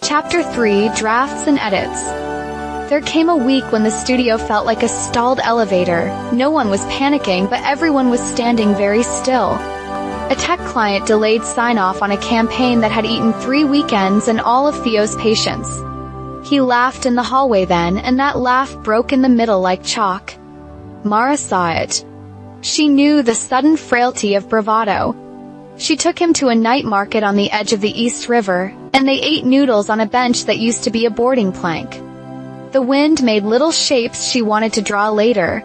Chapter 3: Drafts and Edits. There came a week when the studio felt like a stalled elevator. No one was panicking, but everyone was standing very still. A tech client delayed sign-off on a campaign that had eaten 3 weekends and all of Theo's patience. He laughed in the hallway then, and that laugh broke in the middle like chalk. Mara saw it. She knew the sudden frailty of bravado. She took him to a night market on the edge of the East River, and they ate noodles on a bench that used to be a boarding plank. The wind made little shapes she wanted to draw later.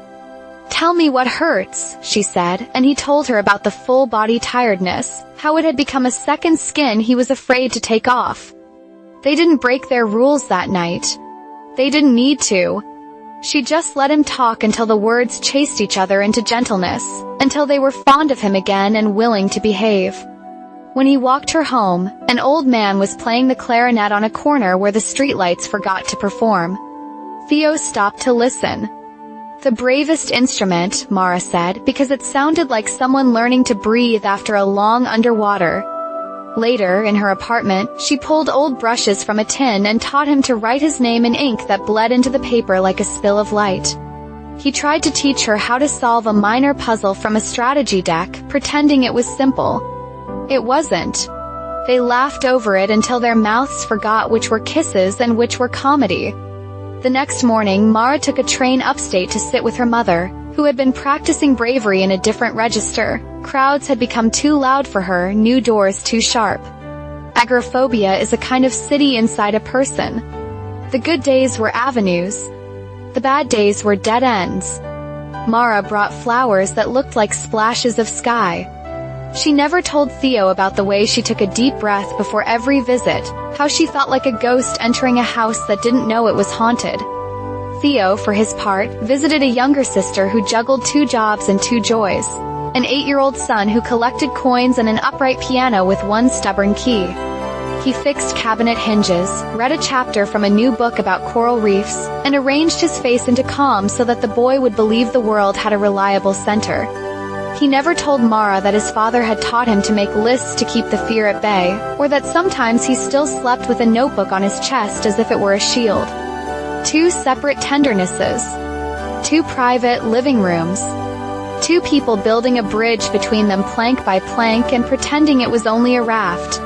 "Tell me what hurts," she said, and he told her about the full-body tiredness, how it had become a second skin he was afraid to take off. They didn't break their rules that night. They didn't need to. She just let him talk until the words chased each other into gentleness, until they were fond of him again and willing to behave. When he walked her home, an old man was playing the clarinet on a corner where the streetlights forgot to perform. Theo stopped to listen. "The bravest instrument," Mara said, because it sounded like someone learning to breathe after a long underwater. Later, in her apartment, she pulled old brushes from a tin and taught him to write his name in ink that bled into the paper like a spill of light. He tried to teach her how to solve a minor puzzle from a strategy deck, pretending it was simple. It wasn't. They laughed over it until their mouths forgot which were kisses and which were comedy. The next morning, Mara took a train upstate to sit with her mother, who had been practicing bravery in a different register. Crowds had become too loud for her, new doors too sharp. Agoraphobia is a kind of city inside a person. The good days were avenues. The bad days were dead ends. Mara brought flowers that looked like splashes of sky. She never told Theo about the way she took a deep breath before every visit, how she felt like a ghost entering a house that didn't know it was haunted. Theo, for his part, visited a younger sister who juggled 2 jobs and 2 joys, an 8-year-old son who collected coins and an upright piano with 1 stubborn key. He fixed cabinet hinges, read a chapter from a new book about coral reefs, and arranged his face into calm so that the boy would believe the world had a reliable center. He never told Mara that his father had taught him to make lists to keep the fear at bay, or that sometimes he still slept with a notebook on his chest as if it were a shield. 2 separate tendernesses. 2 private living rooms. 2 people building a bridge between them plank by plank and pretending it was only a raft.